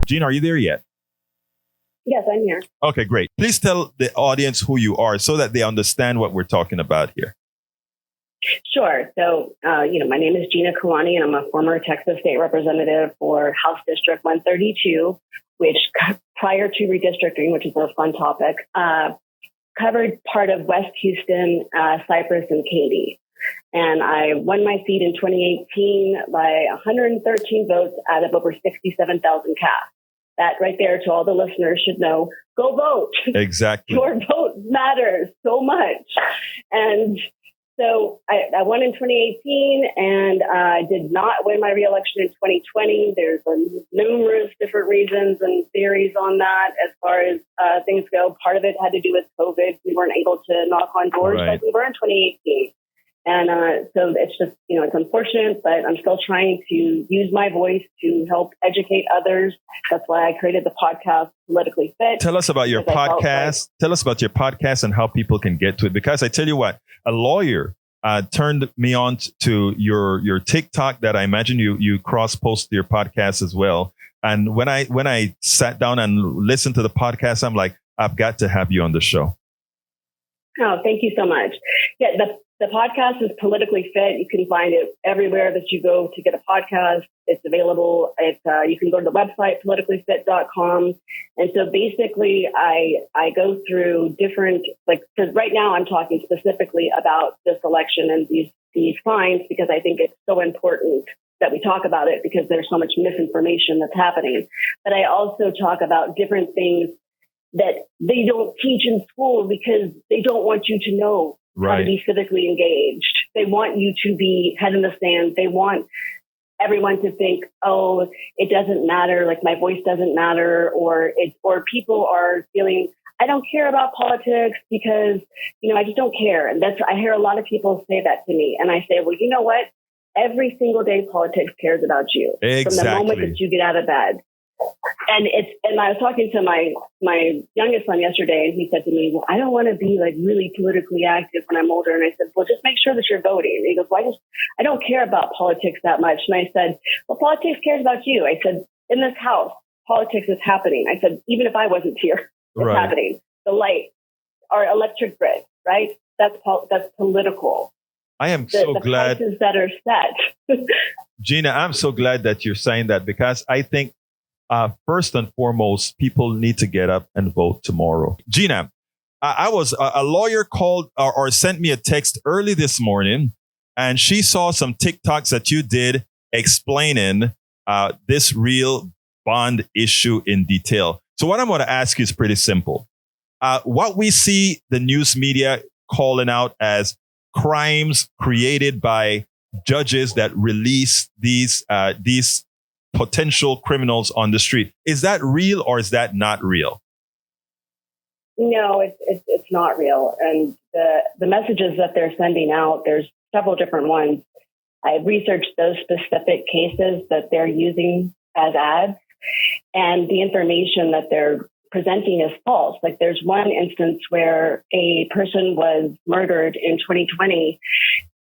Gina, are you there yet? Yes, I'm here. Okay, great. Please tell the audience who you are so that they understand what we're talking about here. Sure. So, my name is Gina Calanni, and I'm a former Texas State Representative for House District 132, which prior to redistricting, which is a fun topic, covered part of West Houston, Cypress, and Katy. And I won my seat in 2018 by 113 votes out of over 67,000 cast. That right there, to all the listeners, should know, go vote. Exactly. Your vote matters so much. And so I won in 2018, and I did not win my reelection in 2020. There's numerous different reasons and theories on that as far as things go. Part of it had to do with COVID. We weren't able to knock on doors like we were in 2018. And so it's just, it's unfortunate, but I'm still trying to use my voice to help educate others. That's why I created the podcast, Politically Fit. Tell us about your podcast. Tell us about your podcast and how people can get to it. Because I tell you what, a lawyer turned me on to your TikTok that I imagine you cross-post your podcast as well. And when I sat down and listened to the podcast, I'm like, I've got to have you on the show. Oh, thank you so much. Yeah, the podcast is Politically Fit. You can find it everywhere that you go to get a podcast. It's available. You can go to the website, politicallyfit.com. And so basically, I go through different, because right now I'm talking specifically about this election and these fines, because I think it's so important that we talk about it, because there's so much misinformation that's happening. But I also talk about different things that they don't teach in school because they don't want you to know how to be civically engaged. They want you to be head in the sand. They want everyone to think, oh, it doesn't matter, like my voice doesn't matter, or people are feeling, I don't care about politics because, I just don't care. And I hear a lot of people say that to me. And I say, well, you know what? Every single day politics cares about you. Exactly. From the moment that you get out of bed. And I was talking to my youngest son yesterday, and he said to me, well, I don't want to be really politically active when I'm older. And I said, well, just make sure that you're voting. And he goes, well, I don't care about politics that much. And I said, well, politics cares about you. I said, in this house, politics is happening. I said, even if I wasn't here, it's happening. The light, our electric grid, right? That's political. I am so glad. The prices that are set. Gina, I'm so glad that you're saying that, because I think first and foremost, people need to get up and vote tomorrow. Gina, I was a lawyer called or sent me a text early this morning, and she saw some TikToks that you did explaining this real bond issue in detail. So what I'm going to ask you is pretty simple. What we see the news media calling out as crimes created by judges that release these potential criminals on the street. Is that real or is that not real? No, it's not real. And the messages that they're sending out, there's several different ones. I researched those specific cases that they're using as ads, and the information that they're presenting is false. Like there's one instance where a person was murdered in 2020,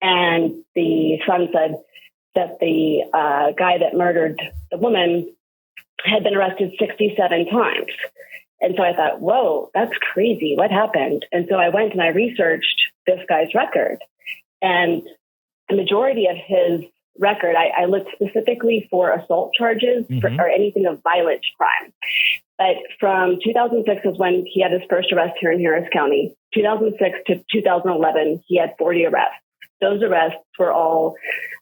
and the son said that the guy that murdered the woman had been arrested 67 times. And so I thought, whoa, that's crazy. What happened? And so I went and I researched this guy's record. And the majority of his record, I looked specifically for assault charges or anything of violent crime. But from 2006 was when he had his first arrest here in Harris County. 2006 to 2011, he had 40 arrests. Those arrests were all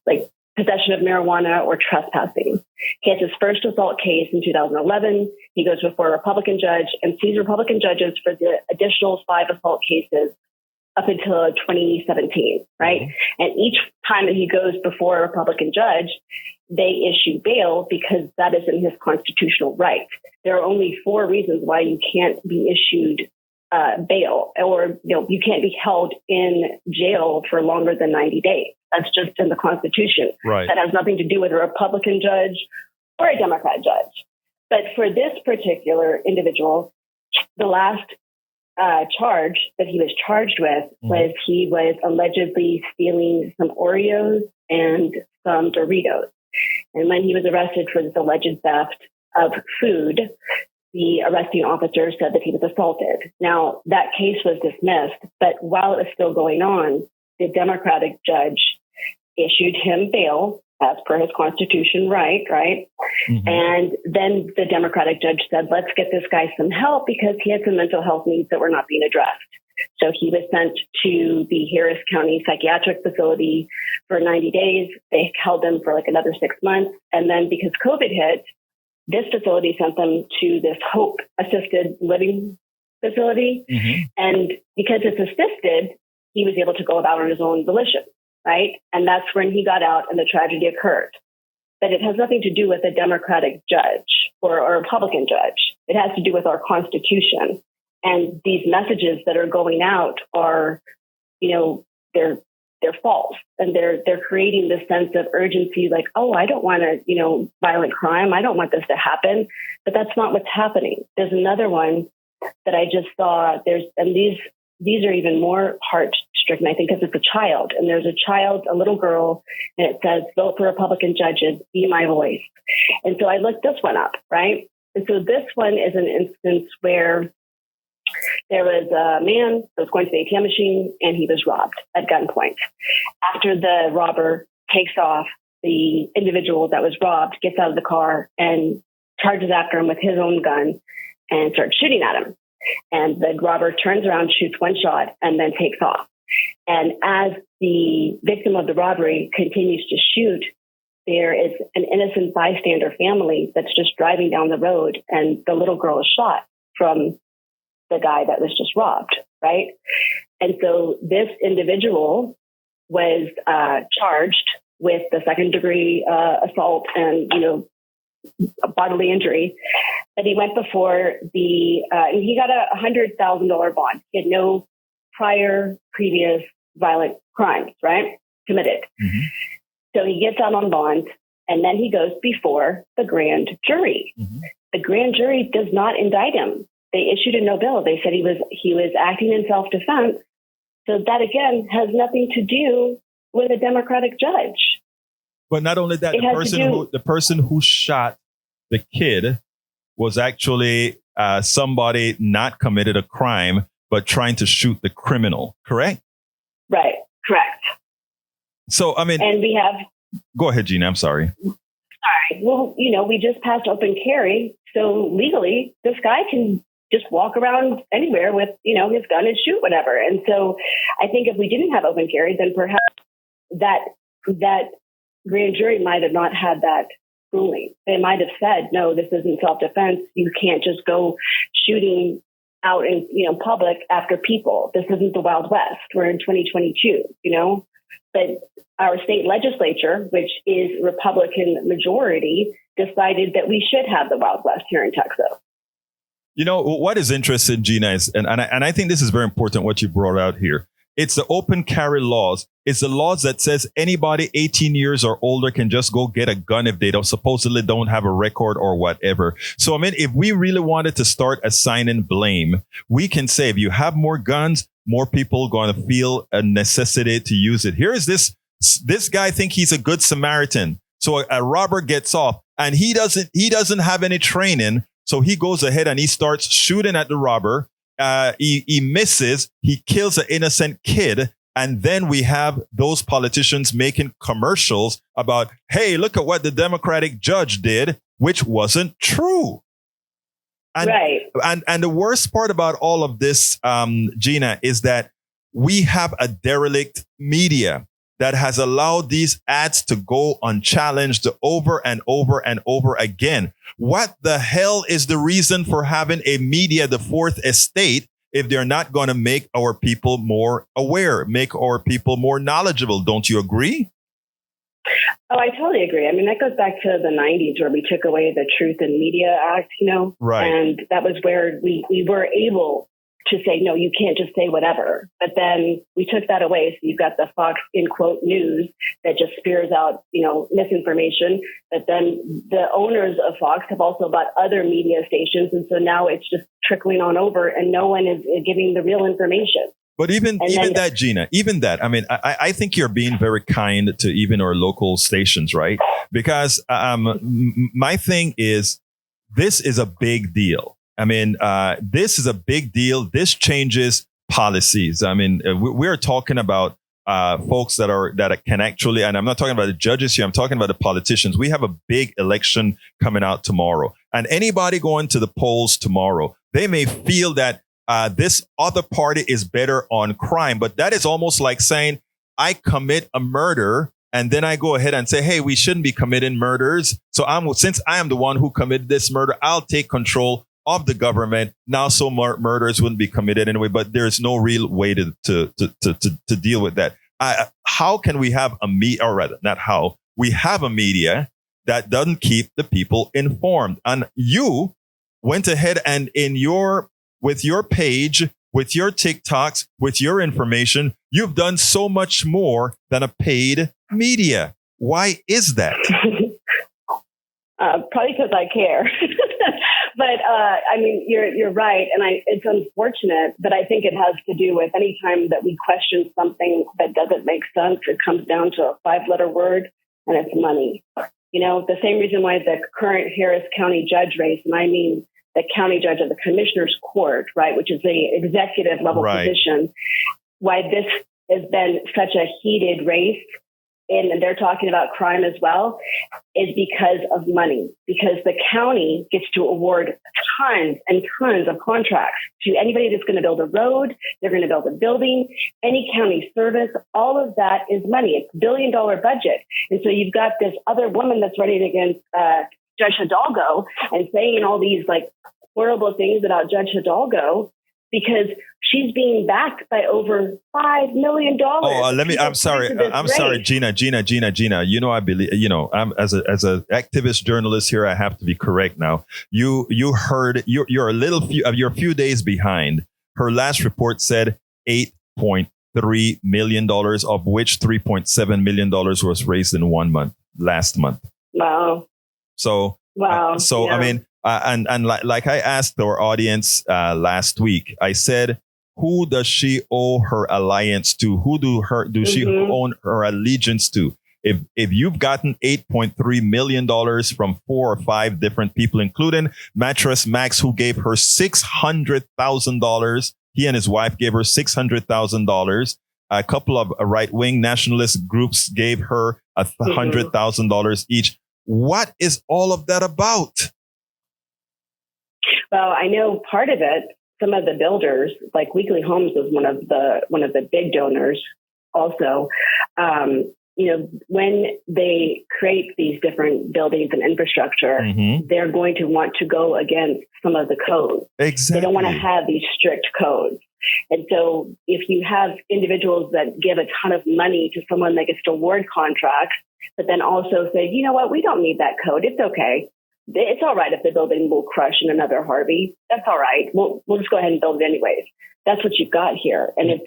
like possession of marijuana or trespassing. He has his first assault case in 2011. He goes before a Republican judge and sees Republican judges for the additional 5 assault cases up until 2017, right? And each time that he goes before a Republican judge, they issue bail because that is in his constitutional right. There are only 4 reasons why you can't be issued bail, or you can't be held in jail for longer than 90 days. That's just in the Constitution. Right. That has nothing to do with a Republican judge or a Democrat judge. But for this particular individual, the last charge that he was charged with was he was allegedly stealing some Oreos and some Doritos. And when he was arrested for this alleged theft, of food, the arresting officer said that he was assaulted. Now, that case was dismissed, but while it was still going on, the Democratic judge issued him bail as per his constitution right? Mm-hmm. And then the Democratic judge said, let's get this guy some help because he had some mental health needs that were not being addressed. So he was sent to the Harris County Psychiatric Facility for 90 days. They held him for like another 6 months. And then because COVID hit, this facility sent them to this Hope Assisted Living Facility. Mm-hmm. And because it's assisted, he was able to go about on his own volition, right? And that's when he got out and the tragedy occurred. But it has nothing to do with a Democratic judge or a Republican judge. It has to do with our Constitution. And these messages that are going out are, they're false. And they're creating this sense of urgency, like, oh, I don't want to, violent crime. I don't want this to happen. But that's not what's happening. There's another one that I just saw. These are even more heart-stricken, I think, because it's a child. And there's a child, a little girl, and it says, vote for Republican judges, be my voice. And so I looked this one up, right? And so this one is an instance where there was a man that was going to the ATM machine and he was robbed at gunpoint. After the robber takes off, the individual that was robbed gets out of the car and charges after him with his own gun and starts shooting at him. And the robber turns around, shoots one shot, and then takes off. And as the victim of the robbery continues to shoot, there is an innocent bystander family that's just driving down the road, and the little girl is shot from the guy that was just robbed, right? And so this individual was charged with the second-degree assault and, bodily injury. But he went before and he got a $100,000 bond. He had no previous violent crimes, right? Committed. Mm-hmm. So he gets out on bond, and then he goes before the grand jury. Mm-hmm. The grand jury does not indict him. They issued a no bill. They said he was acting in self-defense. So that, again, has nothing to do with a Democratic judge. But not only that, the person who shot the kid was actually somebody not committed a crime, but trying to shoot the criminal, correct? Right, correct. So, and we have... Go ahead, Gina, I'm sorry. Sorry. Well, we just passed open carry. So legally, this guy can just walk around anywhere with, his gun and shoot whatever. And so I think if we didn't have open carry, then perhaps that grand jury might have not had that ruling. They might have said, no, this isn't self-defense. You can't just go shooting out in public after people. This isn't the Wild West. We're in 2022, But our state legislature, which is Republican majority, decided that we should have the Wild West here in Texas. What is interesting, Gina, is, and I think this is very important, what you brought out here. It's the open carry laws. It's the laws that says anybody 18 years or older can just go get a gun if they supposedly don't have a record or whatever. So, if we really wanted to start assigning blame, we can say if you have more guns, more people going to feel a necessity to use it. Here is this guy think he's a good Samaritan. So a robber gets off and he doesn't have any training. So he goes ahead and he starts shooting at the robber. He misses. He kills an innocent kid. And then we have those politicians making commercials about, hey, look at what the Democratic judge did, which wasn't true. And, right. And the worst part about all of this, Gina, is that we have a derelict media that has allowed these ads to go unchallenged over and over and over again. What the hell is the reason for having a media, the fourth estate, if they're not going to make our people more aware, make our people more knowledgeable? Don't you agree? Oh, I totally agree. That goes back to the 90s where we took away the Truth in Media Act, Right. And that was where we were able to say, no, you can't just say whatever. But then we took that away. So you've got the Fox, in quote, news that just spears out, misinformation. But then the owners of Fox have also bought other media stations. And so now it's just trickling on over and no one is giving the real information. But even that, Gina, I think you're being very kind to even our local stations, right? Because my thing is, this is a big deal. I mean, this is a big deal. This changes policies. I mean, we're talking about folks that can actually, and I'm not talking about the judges here. I'm talking about the politicians. We have a big election coming out tomorrow, and anybody going to the polls tomorrow, they may feel that this other party is better on crime, but that is almost like saying I commit a murder. And then I go ahead and say, hey, we shouldn't be committing murders. So since I am the one who committed this murder, I'll take control of the government. Now, so murders wouldn't be committed anyway, but there's no real way to deal with that. How can we have a media, or rather, not how, we have a media that doesn't keep the people informed? And you went ahead and with your page, with your TikToks, with your information, you've done so much more than a paid media. Why is that? Probably because I care. But I mean, you're right, and it's unfortunate, but I think it has to do with any time that we question something that doesn't make sense. It comes down to a 5-letter word, and it's money. You know, the same reason why the current Harris County judge race, and I mean the county judge of the commissioner's court, right, which is the executive level position, why this has been such a heated race, and they're talking about crime as well, is because of money. Because the county gets to award tons and tons of contracts to anybody that's going to build a road, they're going to build a building, any county service, all of that is money. It's $1 billion budget. And so you've got this other woman that's running against Judge Hidalgo and saying all these like horrible things about Judge Hidalgo because she's being backed by over $5 million. I'm sorry, Gina. You know, I believe, you know, I'm as an activist journalist here, I have to be correct now. You heard, you're a few days behind. Her last report said $8.3 million, of which $3.7 million was raised in 1 month, last month. Wow. So, yeah. I mean, and like I asked our audience last week, I said, who does she owe her alliance to? Who do she own her allegiance to? If you've gotten $8.3 million from 4 or 5 different people, including Mattress Max, who gave her $600,000. He and his wife gave her $600,000. A couple of right-wing nationalist groups gave her $100,000 each. What is all of that about? Well, I know part of it, some of the builders, like Weekly Homes was one of the big donors also. You know, when they create these different buildings and infrastructure, they're going to want to go against some of the codes. Exactly. They don't want to have these strict codes. And so if you have individuals that give a ton of money to someone that gets to award contracts, but then also say, you know what, we don't need that code. It's okay. It's all right if the building will crush in another Harvey. That's all right. We'll just go ahead and build it anyways. That's what you've got here. And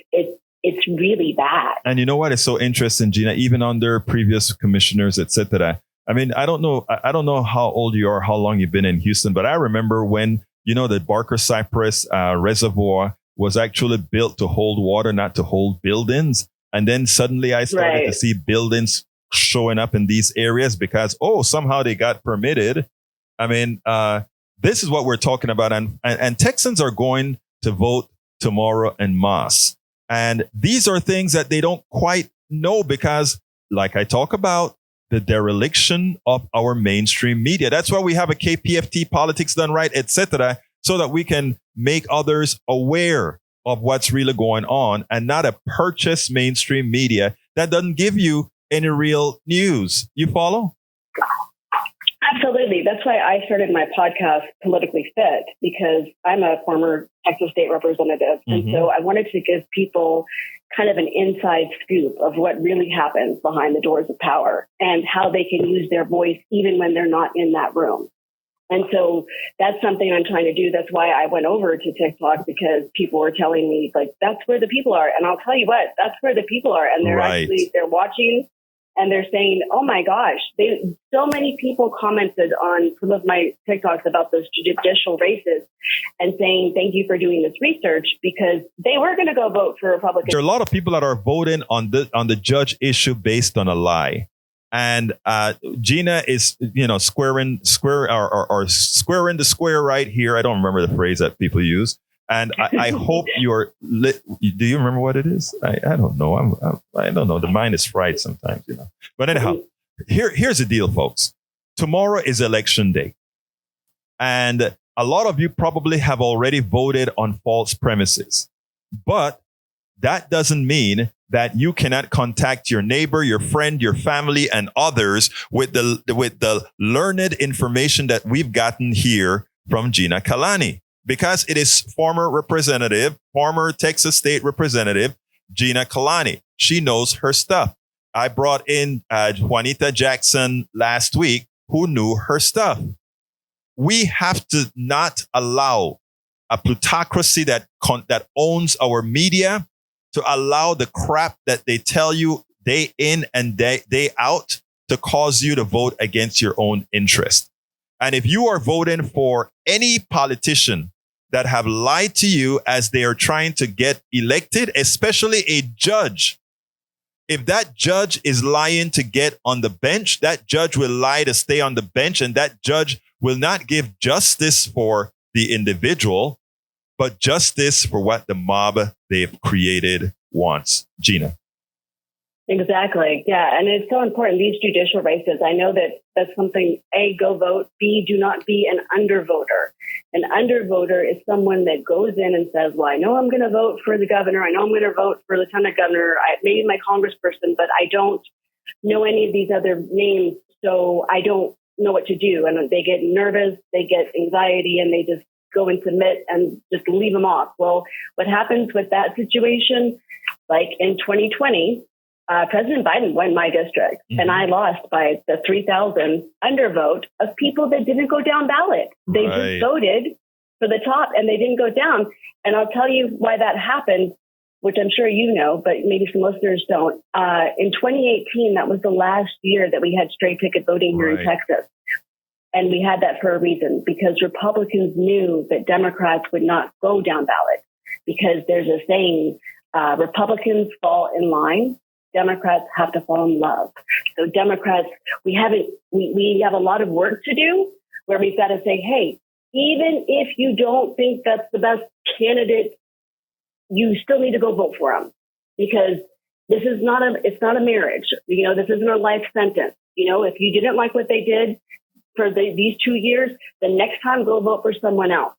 it's really bad. And you know what is so interesting, Gina, even under previous commissioners, etc. I mean, I don't know how old you are, how long you've been in Houston, but I remember when, you know, the Barker Cypress reservoir was actually built to hold water, not to hold buildings. And then suddenly I started to see buildings showing up in these areas because, somehow they got permitted. I mean, this is what we're talking about. And Texans are going to vote tomorrow en masse. And these are things that they don't quite know because, like I talk about, the dereliction of our mainstream media. That's why we have a KPFT Politics Done Right, etc., so that we can make others aware of what's really going on and not a purchased mainstream media that doesn't give you any real news. You follow? Absolutely. That's why I started my podcast, Politically Fit, because I'm a former Texas State Representative. And so I wanted to give people kind of an inside scoop of what really happens behind the doors of power and how they can use their voice even when they're not in that room. And so that's something I'm trying to do. That's why I went over to TikTok, because people were telling me, like, that's where the people are. And I'll tell you what, that's where the people are. And they're watching. And they're saying, oh, my gosh, so many people commented on some of my TikToks about those judicial races and saying, thank you for doing this research, because they were going to go vote for Republicans. There are a lot of people that are voting on the judge issue based on a lie. And Gina is, square in the square right here. I don't remember the phrase that people use. And I hope you're lit. Do you remember what it is? I don't know. I don't know. The mind is fried sometimes, But anyhow, here's the deal, folks. Tomorrow is election day. And a lot of you probably have already voted on false premises. But that doesn't mean that you cannot contact your neighbor, your friend, your family, and others with the learned information that we've gotten here from Gina Calanni. Because it is former Texas State Representative Gina Calanni. She knows her stuff. I brought in Juanita Jackson last week, who knew her stuff. We have to not allow a plutocracy that owns our media to allow the crap that they tell you day in and day out to cause you to vote against your own interest. And if you are voting for any politician that have lied to you as they are trying to get elected, especially a judge, if that judge is lying to get on the bench, that judge will lie to stay on the bench, and that judge will not give justice for the individual, but justice for what the mob they've created wants. Gina. Exactly. Yeah. And it's so important, these judicial races. I know that that's something, A, go vote. B, do not be an undervoter. An undervoter is someone that goes in and says, well, I know I'm going to vote for the governor. I know I'm going to vote for lieutenant governor, maybe my congressperson, but I don't know any of these other names. So I don't know what to do. And they get nervous, they get anxiety, and they just go and submit and just leave them off. Well, what happens with that situation, like in 2020, President Biden won my district, and I lost by the 3,000 undervote of people that didn't go down ballot. They just voted for the top, and they didn't go down. And I'll tell you why that happened, which I'm sure you know, but maybe some listeners don't. In 2018, that was the last year that we had straight ticket voting here in Texas. And we had that for a reason, because Republicans knew that Democrats would not go down ballot, because there's a saying, Republicans fall in line, Democrats have to fall in love. So Democrats, we have a lot of work to do, where we've got to say, hey, even if you don't think that's the best candidate, you still need to go vote for them, because this is it's not a marriage. This isn't a life sentence. If you didn't like what they did for these 2 years, the next time go vote for someone else.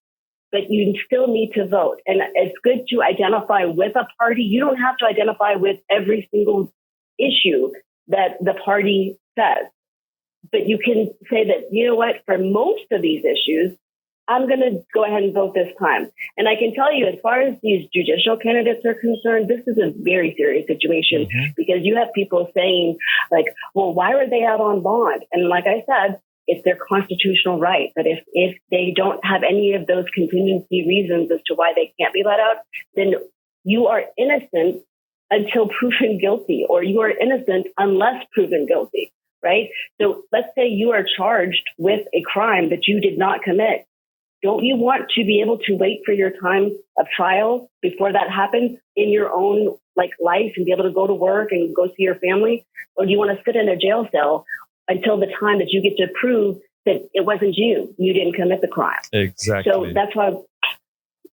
But you still need to vote. And it's good to identify with a party. You don't have to identify with every single issue that the party says. But you can say that, you know what, for most of these issues, I'm going to go ahead and vote this time. And I can tell you, as far as these judicial candidates are concerned, this is a very serious situation, because you have people saying, like, well, why were they out on bond? And like I said, it's their constitutional right. But if they don't have any of those contingency reasons as to why they can't be let out, then you are innocent until proven guilty, or you are innocent unless proven guilty, right? So let's say you are charged with a crime that you did not commit. Don't you want to be able to wait for your time of trial before that happens in your own life, and be able to go to work and go see your family? Or do you want to sit in a jail cell until the time that you get to prove that it wasn't you didn't commit the crime? Exactly. So that's why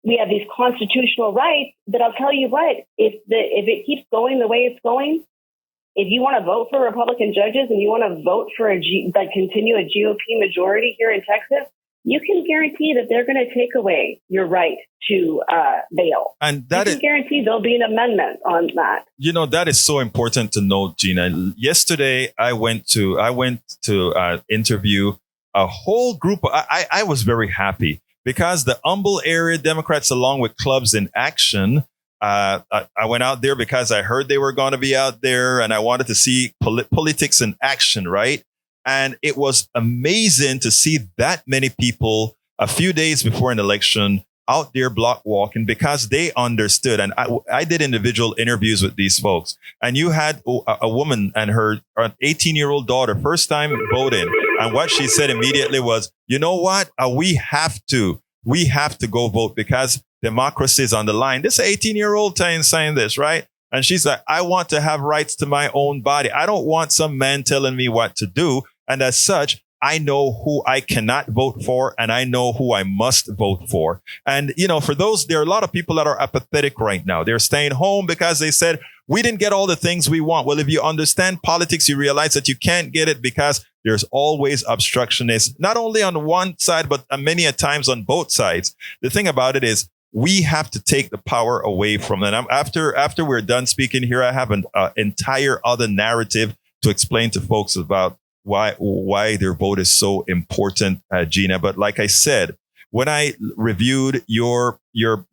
we have these constitutional rights. But I'll tell you what, if it keeps going the way it's going, if you want to vote for Republican judges and you want to vote for continue a GOP majority here in Texas, you can guarantee that they're going to take away your right to bail. And that you can guarantee there'll be an amendment on that. That is so important to note, Gina. Yesterday, I went to interview a whole group. I was very happy, because the Humble area Democrats, along with Clubs in Action, I went out there because I heard they were going to be out there, and I wanted to see politics in action, right? And it was amazing to see that many people a few days before an election out there block walking, because they understood. And I did individual interviews with these folks. And you had a woman and her 18-year-old daughter, first time voting. And what she said immediately was, you know what? We have to go vote, because democracy is on the line. This 18-year-old saying this, right? And she's like, I want to have rights to my own body. I don't want some man telling me what to do. And as such, I know who I cannot vote for, and I know who I must vote for. And, for those, there are a lot of people that are apathetic right now. They're staying home because they said, we didn't get all the things we want. Well, if you understand politics, you realize that you can't get it because there's always obstructionists, not only on one side, but many a times on both sides. The thing about it is we have to take the power away from them. After we're done speaking here, I have an entire other narrative to explain to folks about why their vote is so important, Gina. But like I said, when I reviewed your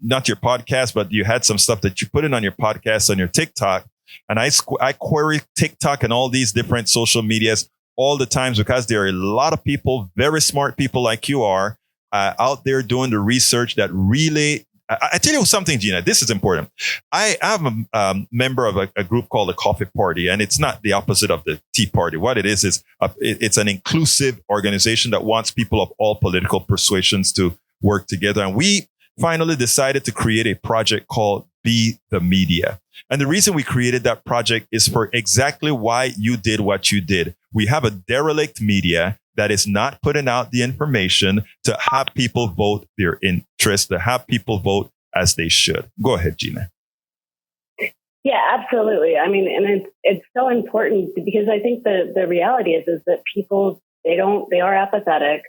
not your podcast, but you had some stuff that you put in on your podcast, on your TikTok, and I query TikTok and all these different social medias all the times because there are a lot of people, very smart people like you are, out there doing the research that really. I tell you something, Gina, this is important. I am a member of a group called the Coffee Party, and it's not the opposite of the Tea Party. What it is it's an inclusive organization that wants people of all political persuasions to work together. And we finally decided to create a project called Be the Media. And the reason we created that project is for exactly why you did what you did. We have a derelict media that is not putting out the information to have people vote their interest, to have people vote as they should. Go ahead, Gina. Yeah, absolutely. I mean, and it's so important because I think the reality is that people, they are apathetic.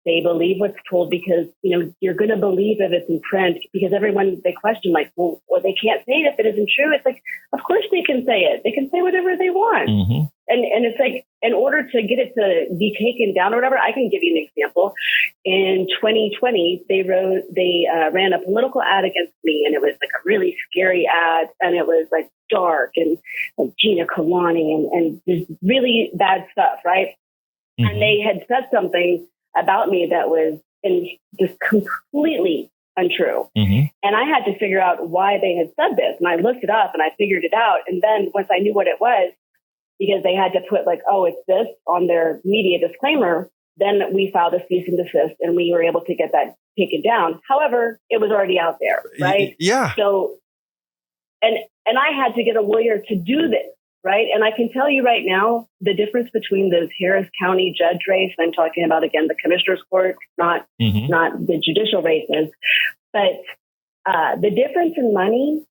They believe what's told because, you're going to believe if it's in print because they question like, well, they can't say it if it isn't true. It's like, of course they can say it. They can say whatever they want. Mm-hmm. And it's like, in order to get it to be taken down or whatever, I can give you an example. In 2020, they ran a political ad against me, and it was like a really scary ad, and it was like dark and like Gina Calanni and just really bad stuff, right? Mm-hmm. And they had said something about me that was just completely untrue. Mm-hmm. And I had to figure out why they had said this. And I looked it up and I figured it out. And then once I knew what it was, because they had to put like, oh, it's this on their media disclaimer, then we filed a cease and desist and we were able to get that taken down. However, it was already out there, right? Yeah. So, and I had to get a lawyer to do this. Right. And I can tell you right now, the difference between those Harris County judge race, I'm talking about, again, the commissioner's court, not the judicial races, but the difference in money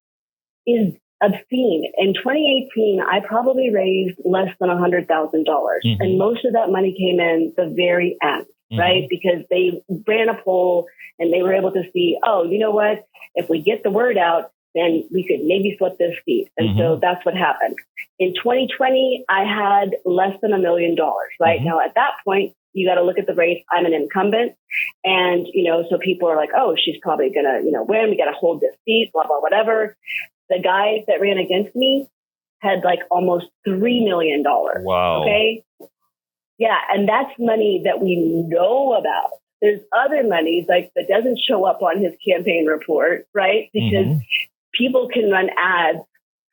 is obscene. In 2018, I probably raised less than $100,000. Mm-hmm. And most of that money came in the very end, right? Because they ran a poll and they were able to see, oh, you know what? If we get the word out, then we could maybe flip this seat. And so that's what happened. In 2020, I had less than $1 million, right? Mm-hmm. Now, at that point, you got to look at the race. I'm an incumbent. And, so people are like, oh, she's probably going to, win. We got to hold this seat, blah, blah, whatever. The guys that ran against me had like almost $3 million. Wow. Okay. Yeah. And that's money that we know about. There's other money like that doesn't show up on his campaign report, right? Because people can run ads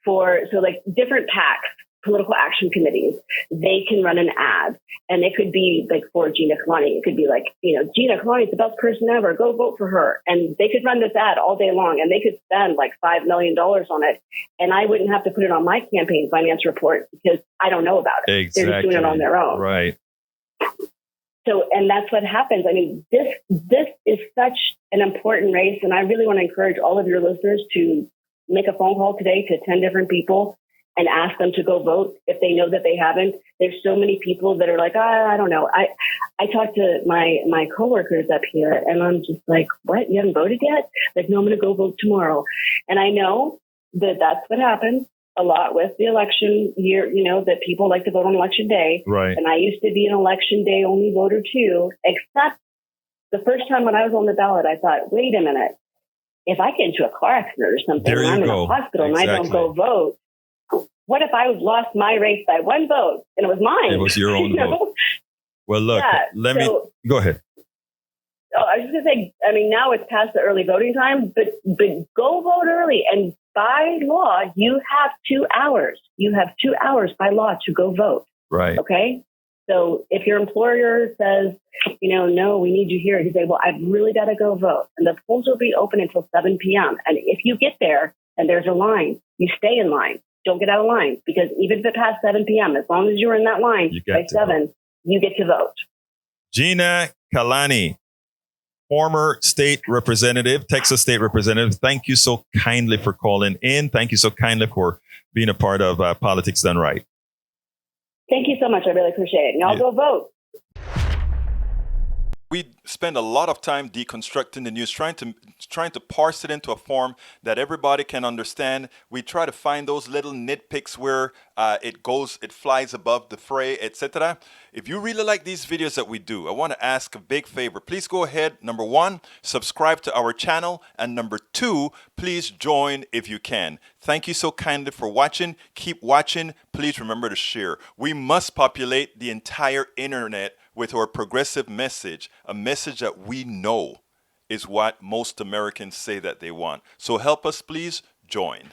for, so like different PACs, political action committees, they can run an ad and it could be like for Gina Calanni. It could be like, Gina Calanni is the best person ever. Go vote for her. And they could run this ad all day long and they could spend like $5 million on it. And I wouldn't have to put it on my campaign finance report because I don't know about it. Exactly. They're just doing it on their own. Right. So, and that's what happens. I mean, this is such an important race. And I really want to encourage all of your listeners to make a phone call today to 10 different people and ask them to go vote if they know that they haven't. There's so many people that are like, I don't know. I talked to my coworkers up here and I'm just like, what? You haven't voted yet? Like, no, I'm going to go vote tomorrow. And I know that that's what happens a lot with the election year, that people like to vote on election day. Right. And I used to be an election day only voter too, except the first time when I was on the ballot, I thought, wait a minute, if I get into a car accident or something and I'm in a hospital and I don't go vote, what if I lost my race by one vote and it was mine? It was your own vote. Well, look, let me go ahead. Oh, I was just going to say, I mean, now it's past the early voting time, but go vote early. And by law, you have 2 hours. You have 2 hours by law to go vote. Right. Okay. So if your employer says, no, we need you here, you say, well, I've really got to go vote. And the polls will be open until 7 p.m. And if you get there and there's a line, you stay in line. Don't get out of line, because even if it passed 7 p.m., as long as you're in that line by 7, you get to vote. Gina Calanni, former state representative, Texas state representative. Thank you so kindly for calling in. Thank you so kindly for being a part of Politics Done Right. Thank you so much. I really appreciate it. And I'll go vote. We spend a lot of time deconstructing the news, trying to parse it into a form that everybody can understand. We try to find those little nitpicks where it flies above the fray, etc. If you really like these videos that we do, I want to ask a big favor. Please go ahead. Number 1, subscribe to our channel. And number 2, please join if you can. Thank you so kindly for watching. Keep watching. Please remember to share. We must populate the entire internet with our progressive message, a message that we know is what most Americans say that they want. So help us, please join.